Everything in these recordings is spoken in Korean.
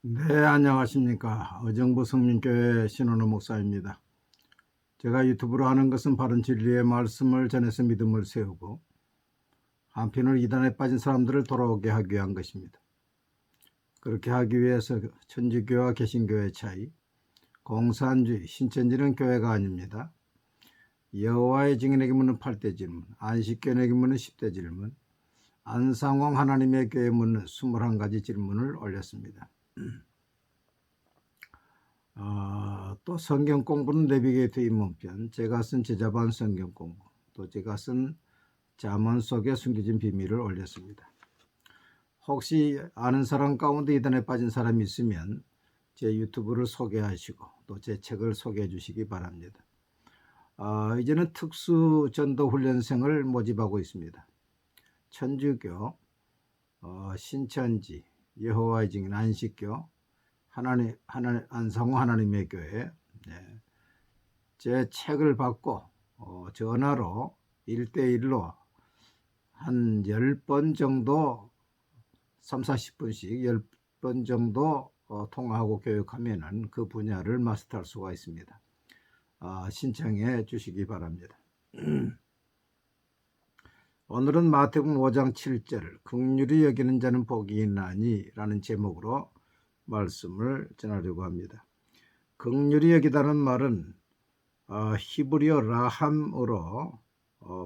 네, 안녕하십니까. 의정부 성민교회 신원호 목사입니다. 제가 유튜브로 하는 것은 바른 진리의 말씀을 전해서 믿음을 세우고 한편으로 이단에 빠진 사람들을 돌아오게 하기 위한 것입니다. 그렇게 하기 위해서 천주교와 개신교의 차이, 공산주의, 신천지는 교회가 아닙니다. 여호와의 증인에게 묻는 8대 질문, 안식교인에게 묻는 10대 질문, 안상홍 하나님의 교회에 묻는 21가지 질문을 올렸습니다. 또 성경 공부는 내비게이터 입문편, 제가 쓴 제자반 성경 공부, 또 제가 쓴 잠언 속에 숨겨진 비밀을 올렸습니다. 혹시 아는 사람 가운데 이단에 빠진 사람이 있으면 제 유튜브를 소개하시고 또 제 책을 소개해 주시기 바랍니다. 이제는 특수 전도 훈련생을 모집하고 있습니다. 천주교, 신천지, 여호와의 증인, 안식교, 안상홍 하나님의 교회, 제 책을 받고 전화로 1대1로 한 10번 정도 30-40분씩 10번 정도 통화하고 교육하면은 그 분야를 마스터할 수가 있습니다. 신청해 주시기 바랍니다. 오늘은 마태복음 5장 7절 긍휼히 여기는 자는 복이 있나니 라는 제목으로 말씀을 전하려고 합니다. 긍휼히 여기다는 말은 히브리어 라함으로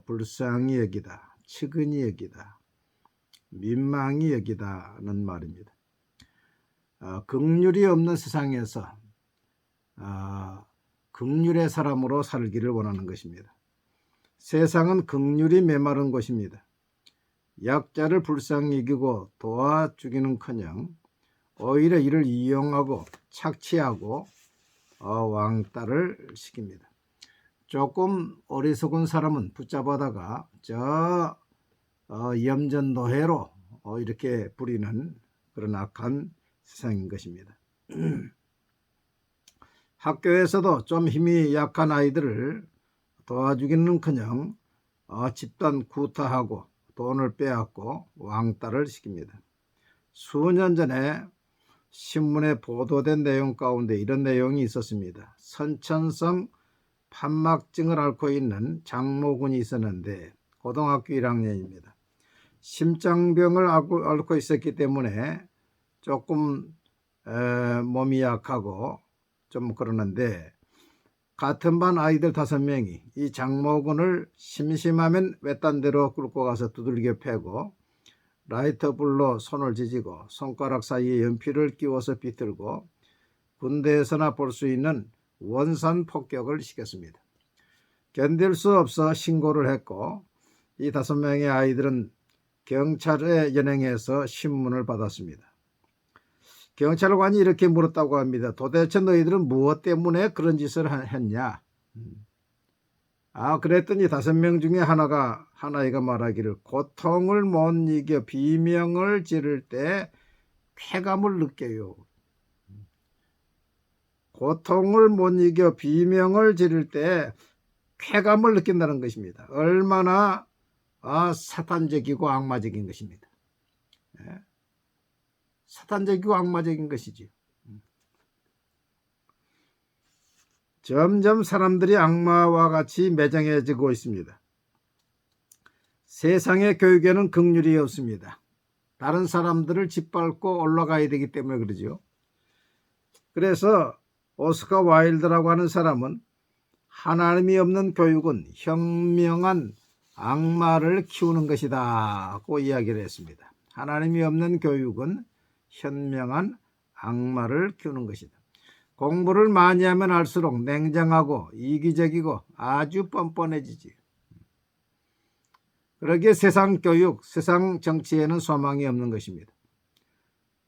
불쌍히 여기다, 측은히 여기다, 민망히 여기다는 말입니다. 긍휼이 없는 세상에서 긍휼의 사람으로 살기를 원하는 것입니다. 세상은 긍휼이 메마른 곳입니다. 약자를 불쌍히 여기고 도와주기는커녕 오히려 이를 이용하고 착취하고 왕따를 시킵니다. 조금 어리석은 사람은 붙잡아다가 저 염전노예로 이렇게 부리는 그런 악한 세상인 것입니다. 학교에서도 좀 힘이 약한 아이들을 도와주기는커녕 집단 구타하고 돈을 빼앗고 왕따를 시킵니다. 수년 전에 신문에 보도된 내용 가운데 이런 내용이 있었습니다. 선천성 판막증을 앓고 있는 장모군이 있었는데 고등학교 1학년입니다. 심장병을 앓고 있었기 때문에 조금 몸이 약하고 좀 그러는데 같은 반 아이들 5명이 이 장모군을 심심하면 외딴 데로 끌고 가서 두들겨 패고 라이터 불로 손을 지지고 손가락 사이에 연필을 끼워서 비틀고 군대에서나 볼 수 있는 원산 폭격을 시켰습니다. 견딜 수 없어 신고를 했고 이 5명의 아이들은 경찰에 연행해서 신문을 받았습니다. 경찰관이 이렇게 물었다고 합니다. 도대체 너희들은 무엇 때문에 그런 짓을 했냐? 그랬더니 5명 중에 하나이가 말하기를 고통을 못 이겨 비명을 지를 때 쾌감을 느껴요. 고통을 못 이겨 비명을 지를 때 쾌감을 느낀다는 것입니다. 얼마나 사탄적이고 악마적인 것입니다. 사탄적이고 악마적인 것이지. 점점 사람들이 악마와 같이 매정해지고 있습니다. 세상의 교육에는 긍휼이 없습니다. 다른 사람들을 짓밟고 올라가야 되기 때문에 그러죠. 그래서 오스카 와일드라고 하는 사람은 하나님이 없는 교육은 현명한 악마를 키우는 것이다 고 이야기를 했습니다. 하나님이 없는 교육은 현명한 악마를 키우는 것이다. 공부를 많이 하면 할수록 냉정하고 이기적이고 아주 뻔뻔해지지. 그러기에 세상 교육, 세상 정치에는 소망이 없는 것입니다.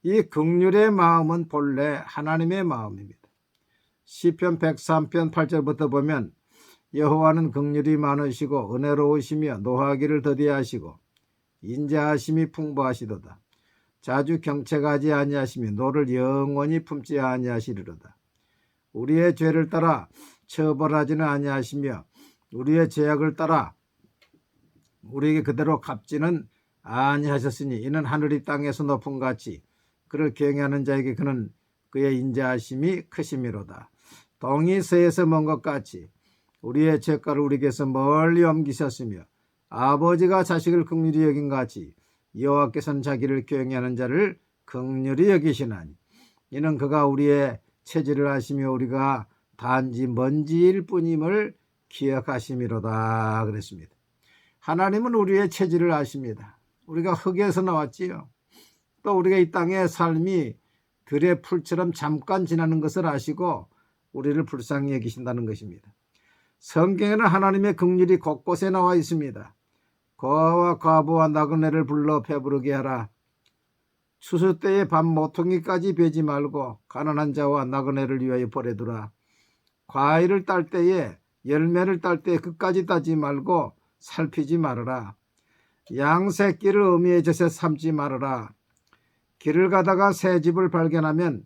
이 긍휼의 마음은 본래 하나님의 마음입니다. 시편 103편 8절부터 보면 여호와는 긍휼이 많으시고 은혜로우시며 노하기를 더디하시고 인자하심이 풍부하시도다. 자주 경책하지 아니하시며 노를 영원히 품지 아니하시리로다. 우리의 죄를 따라 처벌하지는 아니하시며 우리의 죄악을 따라 우리에게 그대로 갚지는 아니하셨으니 이는 하늘이 땅에서 높음같이 그를 경외하는 자에게 그는 그의 인자하심이 크심이로다. 동이 서에서 먼 것 같이 우리의 죄가를 우리에게서 멀리 옮기셨으며 아버지가 자식을 긍휼히 여긴 같이 여호와께서는 자기를 경외하는 자를 긍휼히 여기시나니 이는 그가 우리의 체질을 아시며 우리가 단지 먼지일 뿐임을 기억하심이로다 그랬습니다. 하나님은 우리의 체질을 아십니다. 우리가 흙에서 나왔지요. 또 우리가 이 땅의 삶이 들의 풀처럼 잠깐 지나는 것을 아시고 우리를 불쌍히 여기신다는 것입니다. 성경에는 하나님의 긍휼이 곳곳에 나와 있습니다. 고아와 과부와 나그네를 불러 배부르게 하라. 추수 때에 밥 모퉁이까지 베지 말고 가난한 자와 나그네를 위하여 버려두라. 과일을 딸 때에 열매를 딸 때에 끝까지 따지 말고 살피지 말아라. 양 새끼를 어미의 젖에 삼지 말아라. 길을 가다가 새 집을 발견하면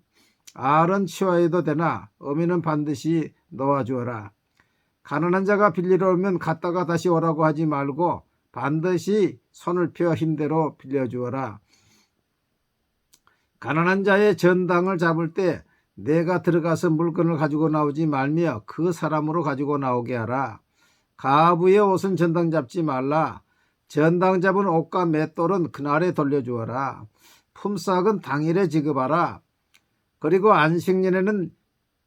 알은 치워해도 되나 어미는 반드시 놓아주어라. 가난한 자가 빌리러 오면 갔다가 다시 오라고 하지 말고 반드시 손을 펴 힘대로 빌려주어라. 가난한 자의 전당을 잡을 때 내가 들어가서 물건을 가지고 나오지 말며 그 사람으로 가지고 나오게 하라. 가부의 옷은 전당 잡지 말라. 전당 잡은 옷과 맷돌은 그날에 돌려주어라. 품삯은 당일에 지급하라. 그리고 안식년에는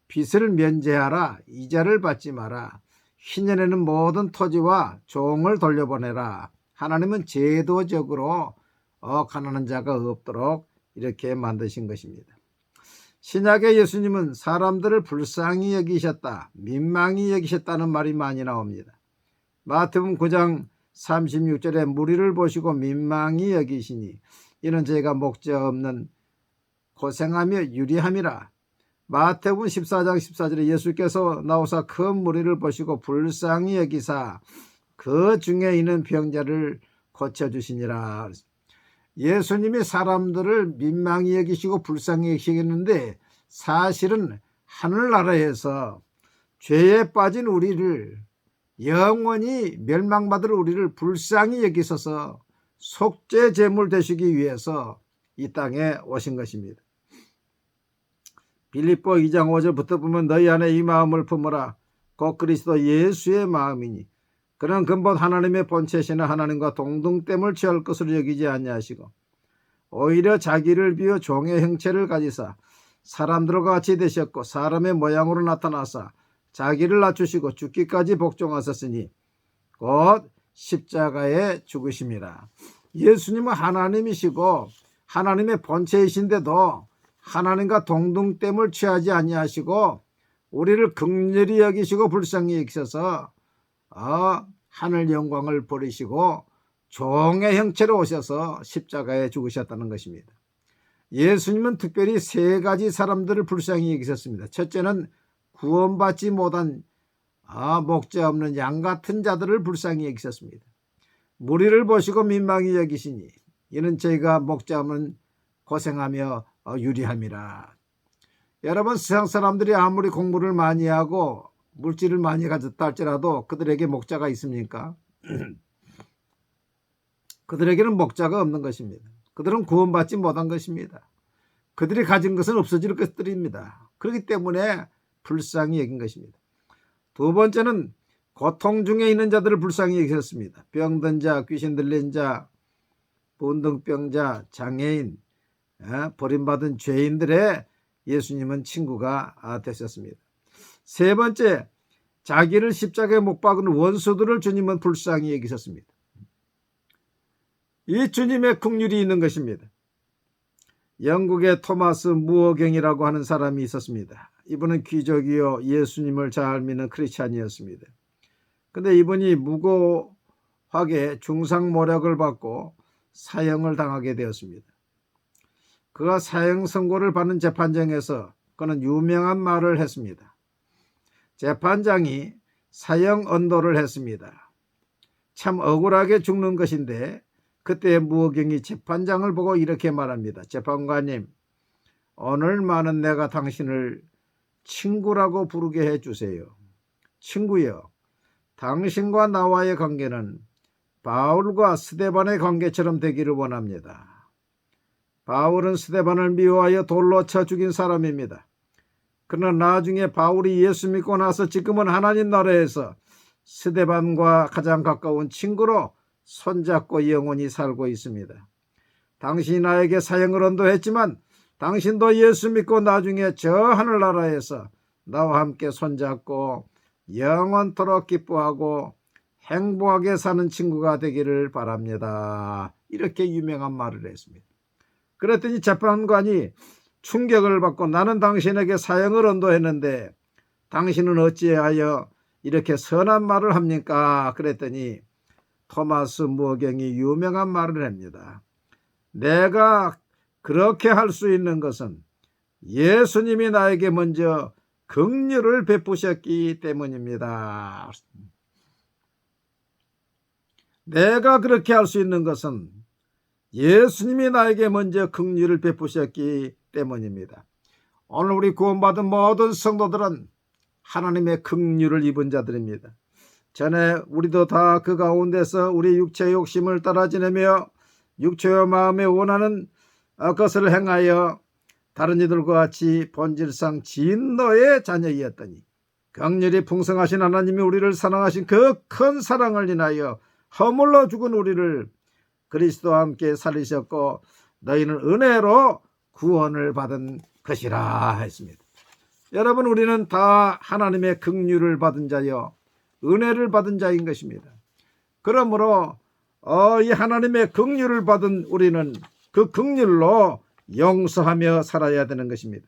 빚을 면제하라. 이자를 받지 마라. 희년에는 모든 토지와 종을 돌려보내라. 하나님은 제도적으로 가난한 자가 없도록 이렇게 만드신 것입니다. 신약의 예수님은 사람들을 불쌍히 여기셨다, 민망히 여기셨다는 말이 많이 나옵니다. 마태복음 9장 36절에 무리를 보시고 민망히 여기시니 이는 저희가 목적 없는 고생하며 유리함이라. 마태복음 14장 14절에 예수께서 나오사 큰 무리를 보시고 불쌍히 여기사 그 중에 있는 병자를 고쳐주시니라. 예수님이 사람들을 민망히 여기시고 불쌍히 여기시는데 사실은 하늘나라에서 죄에 빠진 우리를 영원히 멸망받을 우리를 불쌍히 여기셔서 속죄 제물 되시기 위해서 이 땅에 오신 것입니다. 빌립보 2장 5절부터 보면 너희 안에 이 마음을 품어라. 곧 그리스도 예수의 마음이니 그는 근본 하나님의 본체시나 하나님과 동등됨을 취할 것으로 여기지 아니하시고 오히려 자기를 비워 종의 형체를 가지사 사람들과 같이 되셨고 사람의 모양으로 나타나사 자기를 낮추시고 죽기까지 복종하셨으니 곧 십자가에 죽으심이라. 예수님은 하나님이시고 하나님의 본체이신데도 하나님과 동등됨을 취하지 아니하시고 우리를 긍휼히 여기시고 불쌍히 여기셔서 하늘 영광을 버리시고 종의 형체로 오셔서 십자가에 죽으셨다는 것입니다. 예수님은 특별히 세 가지 사람들을 불쌍히 여기셨습니다. 첫째는 구원받지 못한 목자 없는 양 같은 자들을 불쌍히 여기셨습니다. 무리를 보시고 민망히 여기시니 이는 저희가 목자 없는 고생하며 유리함이라. 여러분, 세상 사람들이 아무리 공부를 많이 하고 물질을 많이 가졌다 할지라도 그들에게 목자가 있습니까? 그들에게는 목자가 없는 것입니다. 그들은 구원받지 못한 것입니다. 그들이 가진 것은 없어질 것들입니다. 그렇기 때문에 불쌍히 여긴 것입니다. 두 번째는 고통 중에 있는 자들을 불쌍히 여기셨습니다. 병든 자, 귀신 들린 자, 분등병자, 장애인, 버림받은 죄인들의 예수님은 친구가 되셨습니다. 세 번째, 자기를 십자가에 못 박은 원수들을 주님은 불쌍히 여기셨습니다. 이 주님의 긍휼이 있는 것입니다. 영국의 토마스 무어경이라고 하는 사람이 있었습니다. 이분은 귀족이요 예수님을 잘 믿는 크리스찬이었습니다. 근데 이분이 무고하게 중상모략을 받고 사형을 당하게 되었습니다. 그가 사형 선고를 받는 재판장에서 그는 유명한 말을 했습니다. 재판장이 사형 언도를 했습니다. 참 억울하게 죽는 것인데 그때 무어경이 재판장을 보고 이렇게 말합니다. 재판관님, 오늘만은 내가 당신을 친구라고 부르게 해주세요. 친구여, 당신과 나와의 관계는 바울과 스데반의 관계처럼 되기를 원합니다. 바울은 스데반을 미워하여 돌로 쳐 죽인 사람입니다. 그러나 나중에 바울이 예수 믿고 나서 지금은 하나님 나라에서 스데반과 가장 가까운 친구로 손잡고 영원히 살고 있습니다. 당신이 나에게 사형을 언도했지만 당신도 예수 믿고 나중에 저 하늘나라에서 나와 함께 손잡고 영원토록 기뻐하고 행복하게 사는 친구가 되기를 바랍니다. 이렇게 유명한 말을 했습니다. 그랬더니 재판관이 충격을 받고 나는 당신에게 사형을 언도했는데 당신은 어찌하여 이렇게 선한 말을 합니까? 그랬더니 토마스 무어경이 유명한 말을 합니다. 내가 그렇게 할 수 있는 것은 예수님이 나에게 먼저 긍휼을 베푸셨기 때문입니다. 내가 그렇게 할 수 있는 것은 예수님이 나에게 먼저 긍휼을 베푸셨기 때문입니다. 오늘 우리 구원받은 모든 성도들은 하나님의 긍휼을 입은 자들입니다. 전에 우리도 다 그 가운데서 우리 육체의 욕심을 따라 지내며 육체와 마음에 원하는 것을 행하여 다른 이들과 같이 본질상 진노의 자녀이었더니 긍휼이 풍성하신 하나님이 우리를 사랑하신 그 큰 사랑을 인하여 허물러 죽은 우리를 그리스도와 함께 살리셨고 너희는 은혜로 구원을 받은 것이라 했습니다. 여러분, 우리는 다 하나님의 긍휼을 받은 자요 은혜를 받은 자인 것입니다. 그러므로 이 하나님의 긍휼을 받은 우리는 그 긍휼로 용서하며 살아야 되는 것입니다.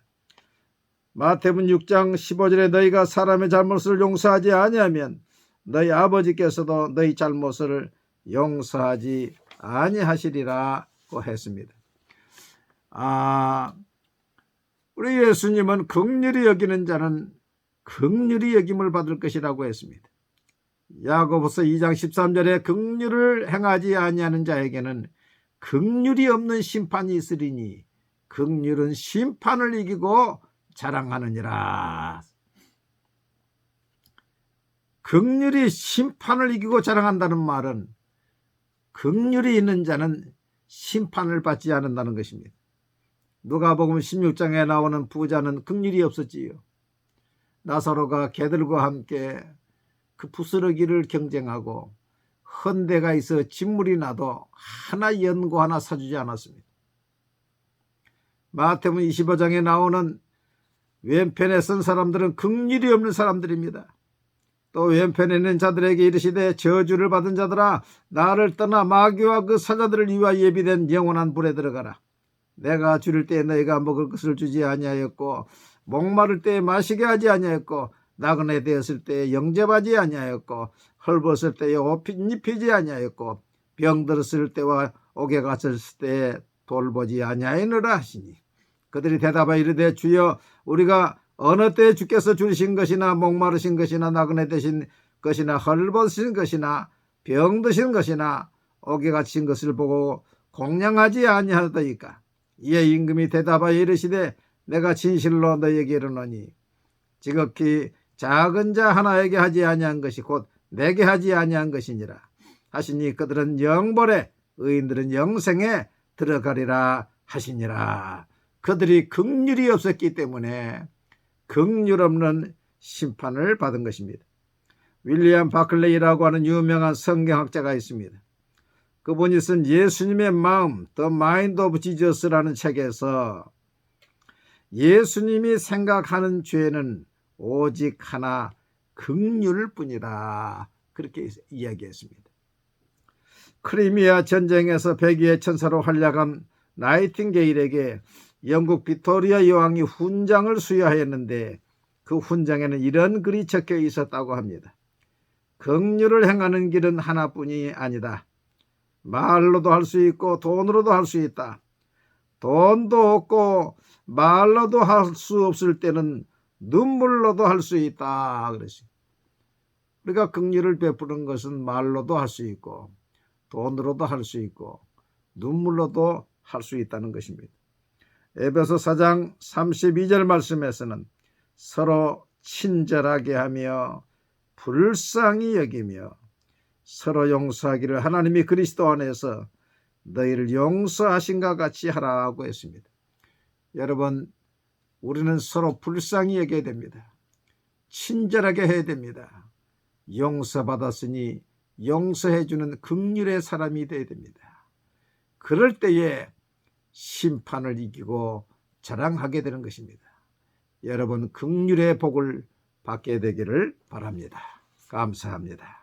마태복음 6장 15절에 너희가 사람의 잘못을 용서하지 아니하면 너희 아버지께서도 너희 잘못을 용서하지 아니하시리라고 했습니다. 우리 예수님은 긍휼히 여기는 자는 긍휼히 여김을 받을 것이라고 했습니다. 야고보서 2장 13절에 긍휼을 행하지 아니하는 자에게는 긍휼이 없는 심판이 있으리니 긍휼은 심판을 이기고 자랑하느니라. 긍휼이 심판을 이기고 자랑한다는 말은 긍휼이 있는 자는 심판을 받지 않는다는 것입니다. 누가복음 16장에 나오는 부자는 긍휼이 없었지요. 나사로가 개들과 함께 그 부스러기를 경쟁하고 헌대가 있어 진물이 나도 하나 연고 하나 사주지 않았습니다. 마태복음 25장에 나오는 왼편에 선 사람들은 긍휼이 없는 사람들입니다. 또 왼편에 있는 자들에게 이르시되 저주를 받은 자들아 나를 떠나 마귀와 그 사자들을 위하여 예비된 영원한 불에 들어가라. 내가 줄일 때에 너희가 먹을 것을 주지 아니하였고 목마를 때에 마시게 하지 아니하였고 나그네 되었을 때에 영접하지 아니하였고 헐벗을 때에 옷 입히지 아니하였고 병들었을 때와 옥에 갇혔을 때에 돌보지 아니하였느라 하시니 그들이 대답하여 이르되 주여 우리가 어느 때에 주께서 줄이신 것이나 목마르신 것이나 나그네 되신 것이나 헐벗으신 것이나 병드신 것이나 옥에 갇힌 것을 보고 공양하지 아니하더이까. 이에 임금이 대답하여 이르시되 내가 진실로 너희에게 이르노니 지극히 작은 자 하나에게 하지 아니한 것이 곧 내게 하지 아니한 것이니라 하시니 그들은 영벌에 의인들은 영생에 들어가리라 하시니라. 그들이 긍휼이 없었기 때문에 긍휼 없는 심판을 받은 것입니다. 윌리엄 바클레이라고 하는 유명한 성경학자가 있습니다. 그분이 쓴 예수님의 마음 The Mind of Jesus라는 책에서 예수님이 생각하는 죄는 오직 하나 긍휼뿐이다 그렇게 이야기했습니다. 크리미아 전쟁에서 백의의 천사로 활약한 나이팅게일에게 영국 빅토리아 여왕이 훈장을 수여하였는데 그 훈장에는 이런 글이 적혀 있었다고 합니다. 긍휼을 행하는 길은 하나뿐이 아니다. 말로도 할 수 있고 돈으로도 할 수 있다. 돈도 없고 말로도 할 수 없을 때는 눈물로도 할 수 있다 그랬어요. 우리가 긍휼을 베푸는 것은 말로도 할 수 있고 돈으로도 할 수 있고 눈물로도 할 수 있다는 것입니다. 에베소 4장 32절 말씀에서는 서로 친절하게 하며 불쌍히 여기며 서로 용서하기를 하나님이 그리스도 안에서 너희를 용서하신 것 같이 하라고 했습니다. 여러분, 우리는 서로 불쌍히 여겨야 됩니다. 친절하게 해야 됩니다. 용서받았으니 용서해주는 긍휼의 사람이 되어야 됩니다. 그럴 때에 심판을 이기고 자랑하게 되는 것입니다. 여러분, 긍휼의 복을 받게 되기를 바랍니다. 감사합니다.